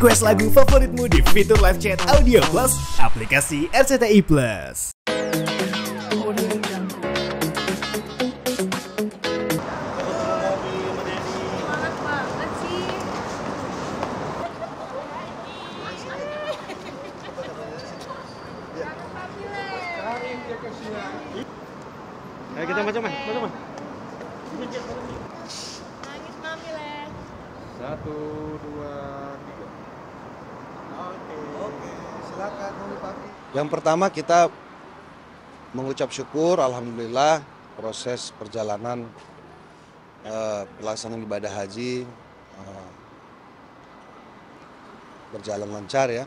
Request lagu favoritmu di fitur live chat Audio Plus, aplikasi RCTI Plus. Ayo kita macam. Nangis mami leh. 1, 2, 3. Oke, silakan Papi. Yang pertama kita mengucap syukur, alhamdulillah proses perjalanan pelaksanaan ibadah haji berjalan lancar ya.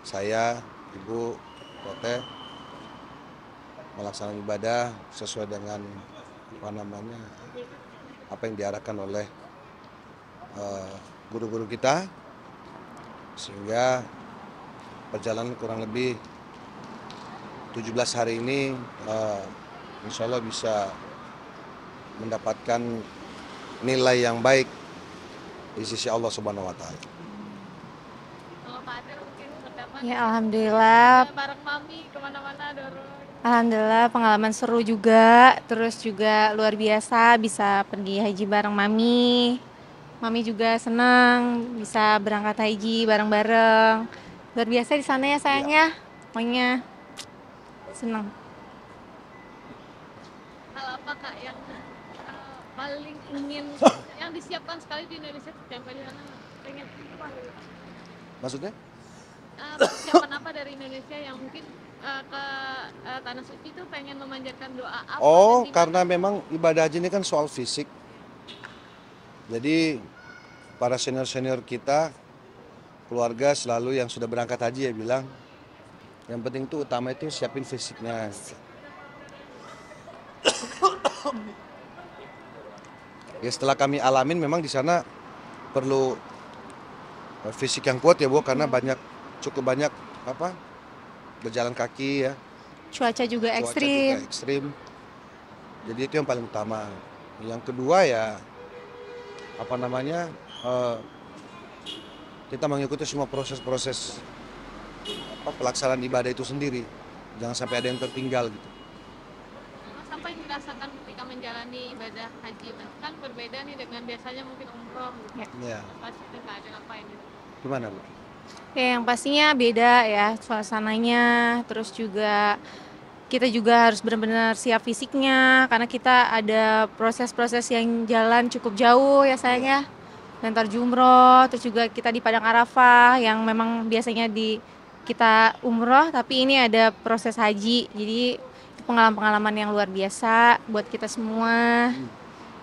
Saya, Ibu, Teteh melaksanakan ibadah sesuai dengan apa yang diarahkan oleh guru-guru kita, sehingga perjalanan kurang lebih 17 hari ini insya Allah bisa mendapatkan nilai yang baik di sisi Allah Subhanahu wa Ta'ala. Kalau Pak Adel mungkin terdapat Ya alhamdulillah, bareng mami kemana-mana dorong. alhamdulillah pengalaman seru juga, terus juga luar biasa bisa pergi haji bareng mami. Mami juga senang bisa berangkat haji bareng-bareng. Luar biasa di sana ya sayang ya, pokoknya senang. Hal apa Kak yang paling ingin yang disiapkan sekali di Indonesia sampai di sana pengen apa? Maksudnya? Persiapan apa dari Indonesia yang mungkin ke Tanah Suci itu pengen memanjatkan doa apa? Oh, dan di karena mana? memang ibadah haji ini kan soal fisik. Jadi para senior-senior kita, keluarga selalu yang sudah berangkat haji ya bilang, yang penting itu utama itu siapin fisiknya. Ya setelah kami alamin memang di sana perlu fisik yang kuat ya Bu, karena cukup banyak berjalan kaki ya. Cuaca juga Cuaca ekstrim. juga ekstrim. Jadi itu yang paling utama. Yang kedua ya kita mengikuti semua proses-proses pelaksanaan ibadah itu sendiri. Jangan sampai ada yang tertinggal gitu. Sampai dirasakan ketika menjalani ibadah haji kan berbeda nih dengan biasanya mungkin umroh gitu. Ya. Pasti Kak Adel ngapain gitu. Gimana Bu? Ya, yang pastinya beda ya suasananya, terus juga kita juga harus benar-benar siap fisiknya karena kita ada proses-proses yang jalan cukup jauh ya sayang ya. Antar jumroh, terus juga kita di Padang Arafah yang memang biasanya kita umroh, tapi ini ada proses haji. Jadi pengalaman-pengalaman yang luar biasa buat kita semua.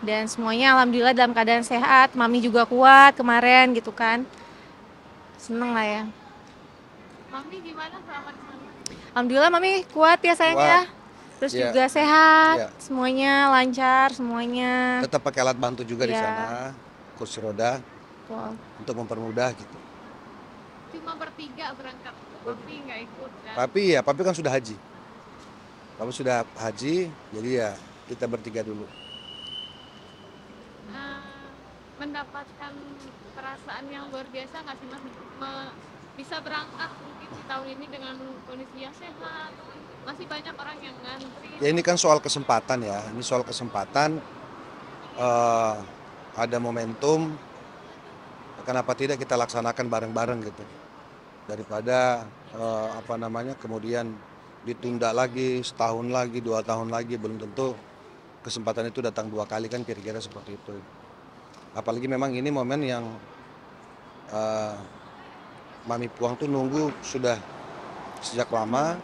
Dan semuanya alhamdulillah dalam keadaan sehat, mami juga kuat kemarin gitu kan. Seneng lah ya. Mami gimana selama di sana? Alhamdulillah mami kuat ya sayang ya. Terus Iya. juga sehat, Iya. semuanya lancar, semuanya. Tetap pakai alat bantu juga di Ya. sana, kursi roda Wow. untuk mempermudah gitu. Cuma bertiga berangkat, Papi nggak ikut kan? Papi kan sudah haji. Papi sudah haji, jadi ya kita bertiga dulu. Mendapatkan perasaan yang luar biasa nggak sih Mas? Bisa berangkat mungkin di tahun ini dengan kondisi yang sehat, masih banyak orang yang ngantri. Ya ini kan soal kesempatan ya, ini soal kesempatan, ada momentum, kenapa tidak kita laksanakan bareng-bareng gitu. Daripada kemudian ditunda lagi, setahun lagi, 2 tahun lagi, belum tentu kesempatan itu datang 2 kali kan kira-kira seperti itu. Apalagi memang ini momen yang Mami Puang tuh nunggu sudah sejak lama,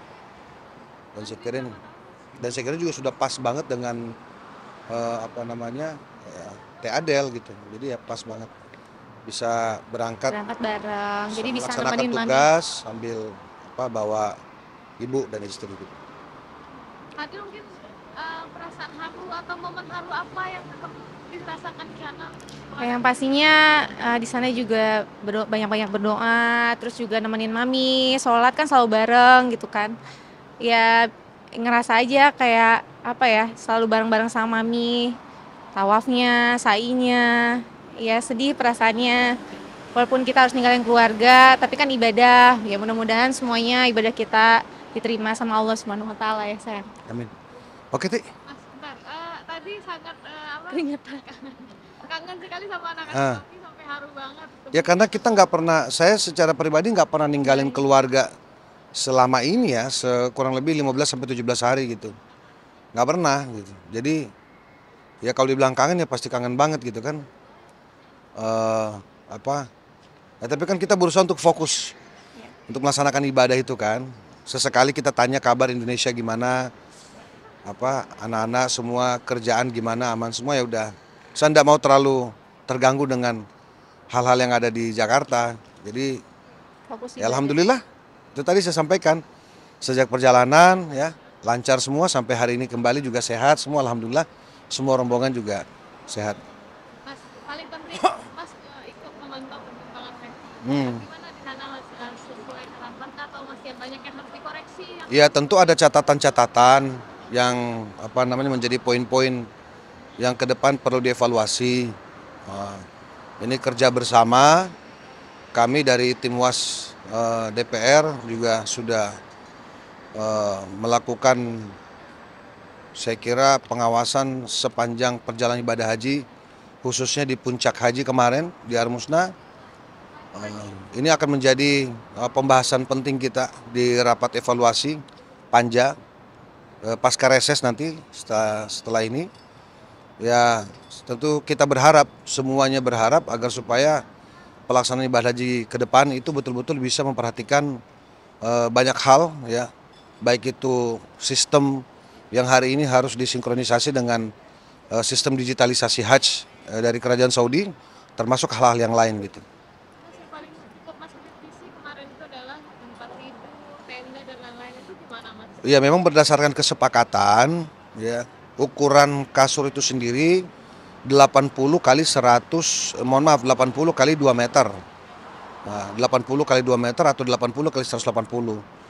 dan saya kira juga sudah pas banget dengan Teh Adel gitu. Jadi ya pas banget bisa berangkat Bareng, jadi bisa melaksanakan nemenin mami. tugas sambil bawa ibu dan istri gitu. Adel mungkin perasaan haru atau momen haru apa yang dirasakan di sana? Yang pastinya di sana juga banyak-banyak berdoa, terus juga nemenin mami, sholat kan selalu bareng gitu kan. Ya ngerasa aja kayak selalu bareng-bareng sama mami, tawafnya, sainya, ya sedih perasaannya. walaupun kita harus ninggalin keluarga, tapi kan ibadah. Ya mudah-mudahan semuanya ibadah kita diterima sama Allah Subhanahu wa taala ya, sayang. Amin. Oke, Ti. Mas, bentar. Tadi sangat apa? Keringetan. Kangen sekali sama anak-anak Ah. Novi sampai haru banget. Ya karena kita nggak pernah, saya secara pribadi nggak pernah ninggalin keluarga selama ini ya, kurang lebih 15 sampai 17 hari gitu. Nggak pernah gitu. Jadi ya kalau dibilang kangen ya pasti kangen banget gitu kan. Apa? Ya, tapi kan kita berusaha untuk fokus untuk melaksanakan ibadah itu kan. Sesekali kita tanya kabar Indonesia gimana, apa anak-anak semua kerjaan gimana, aman semua, ya udah. Saya nggak mau terlalu terganggu dengan hal-hal yang ada di Jakarta. Jadi Fokus ya ibadah. alhamdulillah itu tadi saya sampaikan sejak perjalanan ya lancar semua sampai hari ini kembali juga sehat semua, alhamdulillah. Semua rombongan juga sehat. Mas, paling penting Mas ikut memantau perkembangan teknik. Hmm. Gimana di sana Mas, sesuai harapan atau masih banyak yang harus dikoreksi? Ya tentu ada catatan-catatan yang apa namanya menjadi poin-poin yang ke depan perlu dievaluasi. Ini kerja bersama kami dari tim WAS DPR juga sudah melakukan saya kira pengawasan sepanjang perjalanan ibadah haji, khususnya di puncak haji kemarin di Armusna. Ini akan menjadi pembahasan penting kita di rapat evaluasi panja pasca reses nanti setelah ini. Ya tentu kita berharap, semuanya berharap agar supaya pelaksanaan ibadah haji ke depan itu betul-betul bisa memperhatikan banyak hal ya, baik itu sistem yang hari ini harus disinkronisasi dengan sistem digitalisasi haji dari Kerajaan Saudi, termasuk hal-hal yang lain gitu. Mas, yang paling cukup Mas kritisi kemarin itu adalah tempat tidur, tenda dan lain-lain, itu gimana Mas? Ya memang berdasarkan kesepakatan ya, ukuran kasur itu sendiri 80 kali 100, mohon maaf 80 kali 2 meter. Nah, 80 kali 2 meter atau 80 kali 180.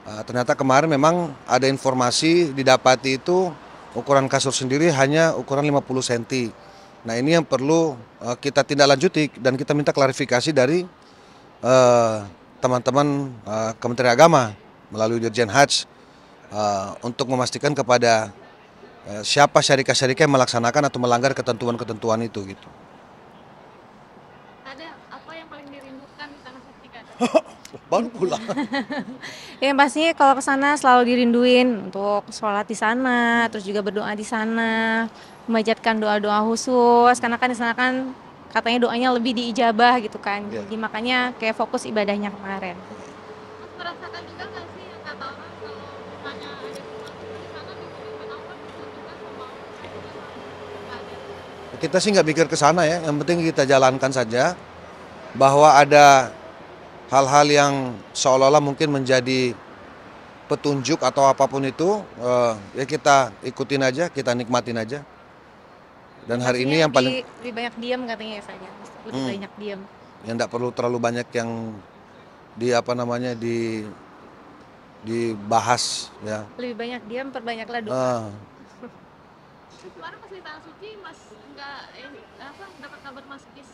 Ternyata kemarin memang ada informasi didapati itu ukuran kasur sendiri hanya ukuran 50 cm. Nah ini yang perlu kita tindak lanjuti dan kita minta klarifikasi dari teman-teman Kementerian Agama melalui Dirjen Haji untuk memastikan kepada siapa syarikat-syarikat yang melaksanakan atau melanggar ketentuan-ketentuan itu gitu. Ada apa yang paling dirindukan di Tanah Suci Kak? Baru pulang. Ya pastinya kalau ke sana selalu dirinduin untuk sholat di sana, terus juga berdoa di sana, memanjatkan doa-doa khusus, karena kan di sana kan katanya doanya lebih diijabah gitu kan. Iya. Jadi makanya kayak fokus ibadahnya kemarin. Mas merasakan juga nggak sih yang kata orang kalau misalnya ada sesuatu di sana dibutuhkan Allah dibutuhkan sama Allah, nggak ada. Kita sih nggak pikir ke sana ya, yang penting kita jalankan saja bahwa ada hal-hal yang seolah-olah mungkin menjadi petunjuk atau apapun itu, ya kita ikutin aja, kita nikmatin aja. Dan hari ini yang paling Lebih banyak diam katanya ya saya, lebih banyak diam. yang tidak perlu terlalu banyak yang di apa namanya dibahas ya. Lebih banyak diam, perbanyaklah doa. Terus kemarin pas di Tanah Suci Mas nggak dapat kabar Mas Gis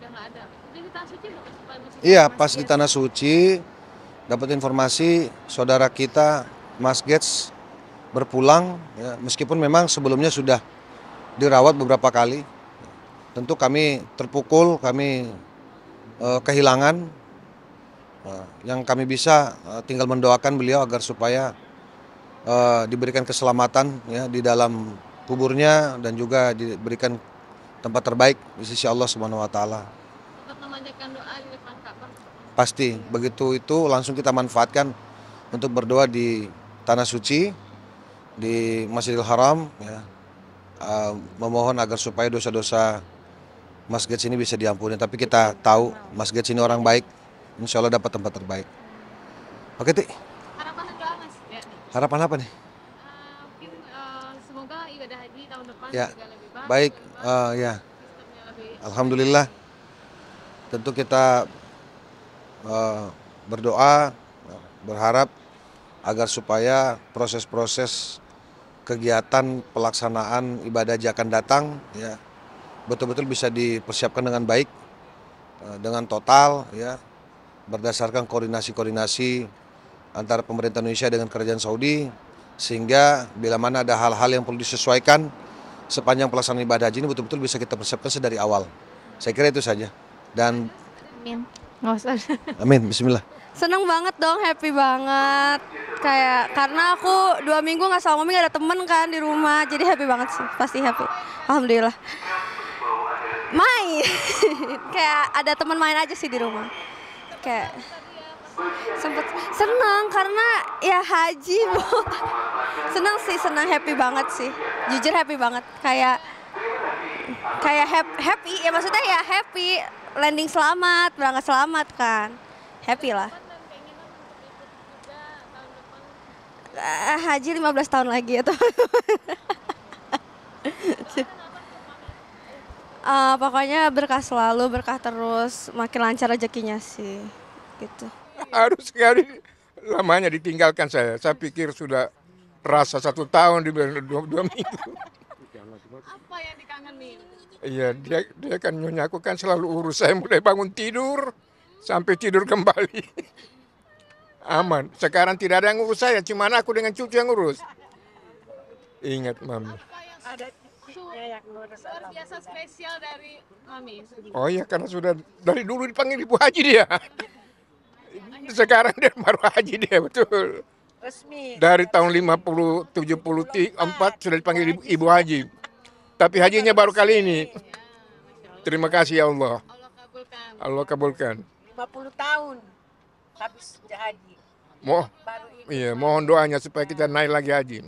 udah nggak ada. Jadi di Tanah Suci bukan sempat Mas Gis? Iya, pas di Tanah Suci dapat informasi saudara kita Mas Gets berpulang ya, meskipun memang sebelumnya sudah dirawat beberapa kali. Tentu kami terpukul, kami kehilangan. Yang kami bisa tinggal mendoakan beliau agar supaya diberikan keselamatan ya di dalam kuburnya dan juga diberikan tempat terbaik di sisi Allah Subhanahu wa taala. Tetap memanjatkan doa di depan Ka'bah. Pasti begitu itu langsung kita manfaatkan untuk berdoa di Tanah Suci, di Masjidil Haram ya. Memohon agar supaya dosa-dosa Mas Gets ini bisa diampuni. Tapi kita tahu Mas Gets ini orang baik, insya Allah dapat tempat terbaik. Oke, Ti. Harapan dan doa Mas ya. Harapan apa nih? Mungkin semoga ibadah haji tahun depan Ya, juga lebih baik. baik, lebih baik, ya. sistemnya lebih Alhamdulillah. Tentu kita berdoa, berharap agar supaya proses-proses kegiatan pelaksanaan ibadah haji akan datang ya betul-betul bisa dipersiapkan dengan baik dengan total ya, berdasarkan koordinasi-koordinasi antara pemerintah Indonesia dengan kerajaan Saudi, sehingga bila mana ada hal-hal yang perlu disesuaikan sepanjang pelaksanaan ibadah haji ini betul-betul bisa kita persiapkan sedari awal. Saya kira itu saja. Dan Amin. Nggak usah. amin, bismillah. Seneng banget dong, happy banget. Kayak karena aku 2 minggu nggak sama mami, nggak ada temen kan di rumah, jadi happy banget sih, pasti happy. Alhamdulillah. Main, kayak ada teman main aja sih di rumah. Kayak sempet seneng karena ya haji, Bu. Seneng sih, senang, happy banget sih. Jujur happy banget. Kayak happy ya, maksudnya ya happy, landing selamat, berangkat selamat kan. Happy lah. Haji 15 tahun lagi ya teman. Pokoknya berkah selalu, berkah terus, makin lancar rezekinya sih, gitu. Harus sekali lamanya ditinggalkan saya. Saya pikir sudah rasa 1 tahun di 2 minggu. Apa yang dikangenin? Iya, dia kan nyonya aku kan selalu urus saya mulai bangun tidur sampai tidur kembali. Aman. Sekarang tidak ada yang urus saya, cuma aku dengan cucu yang urus. Ingat Mami. Apa yang luar biasa spesial dari Mami? Oh iya, karena sudah dari dulu dipanggil Ibu Haji dia. Sekarang dia baru haji dia, betul. Resmi. Dari tahun 74 sudah dipanggil Ibu Haji. Tapi hajinya baru kali ini. Terima kasih ya Allah. Allah kabulkan. Allah kabulkan. 50 tahun habis haji. Baru ini. Iya, mohon doanya supaya kita naik lagi haji.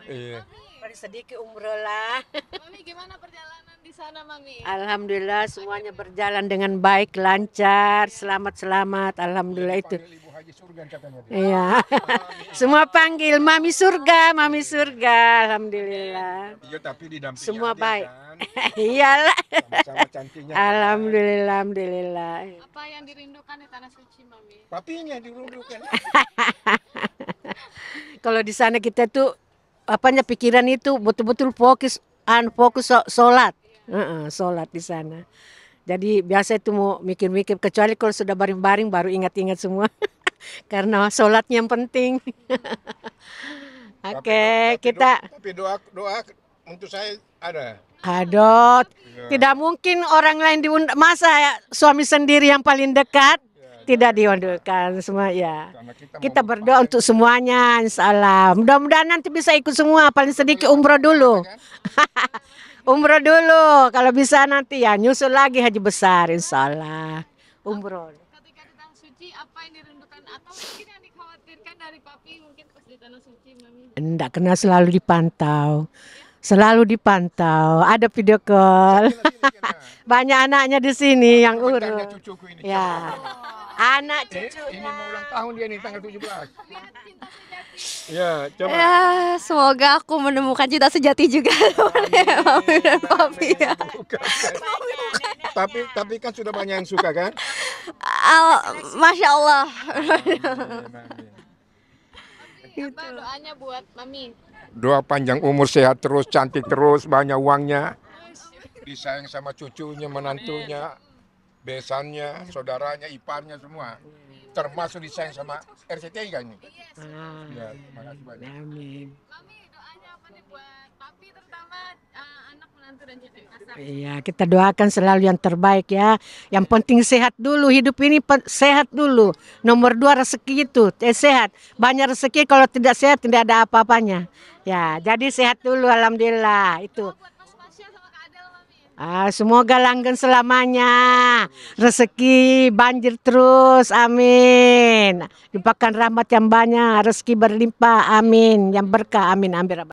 Iya. Paling sedikit umroh lah. Mami, gimana perjalanan di sana, Mami? Alhamdulillah semuanya berjalan dengan baik, lancar, selamat-selamat. Alhamdulillah itu. Ibu Haji surga katanya. Iya. Semua panggil Mami surga, Mami surga. Alhamdulillah. Iya, tapi didampingi Semua adik, baik. kan? Iyalah. Sama-sama cantiknya. Alhamdulillah, alhamdulillah. Apa yang dirindukan di tanah suci, Mami? Papinya dirundukkan. Kalau di sana kita tuh pikiran itu betul-betul fokus sholat. Sholat di sana. Jadi biasa itu mau mikir-mikir, kecuali kalau sudah baring-baring baru ingat-ingat semua. Karena sholatnya yang penting. Oke, kita. Tapi doa untuk saya ada. Aduh, tidak mungkin orang lain diundang. Masa ya, suami sendiri yang paling dekat tidak diundangkan semua ya. Kita berdoa untuk semuanya, insya Allah. Mudah-mudahan nanti bisa ikut semua, paling sedikit umroh dulu. Umroh dulu, kalau bisa nanti ya nyusul lagi haji besar, insya Allah. Umroh. Ketika di tanah suci, apa yang dirindukan atau mungkin yang dikhawatirkan dari papi mungkin pas di tanah suci, Mami? Enggak, kena selalu dipantau. Selalu dipantau, ada video call. Banyak anaknya di sini yang urus. Ya, anak Ini cucunya. mau ulang tahun dia nih tanggal 17. Ya, coba. Ya, semoga aku menemukan cinta sejati juga. Mami dan papi ya. Tapi kan sudah banyak yang suka kan? Masya Allah. Apa doanya buat Mami? Doa panjang umur, sehat terus, cantik terus, banyak uangnya. Disayang sama cucunya, menantunya, besannya, saudaranya, iparnya semua. Termasuk disayang sama RCTI kan ini. Ya, terima kasih banyak. Amin. Mami, doanya apa nih buat papi terutama anak menantu dan cucu kasar? Iya, kita doakan selalu yang terbaik ya. Yang penting sehat dulu, hidup ini sehat dulu. Nomor 2 rezeki itu, sehat. Banyak rezeki, kalau tidak sehat tidak ada apa-apanya. Ya, jadi sehat dulu, alhamdulillah itu. Buat Mas Pasya sama Kak Adel, Mami. Semoga langgeng selamanya. Rezeki banjir terus, amin. Limpahkan rahmat yang banyak, rezeki berlimpah, amin. Yang berkah, amin. Amin.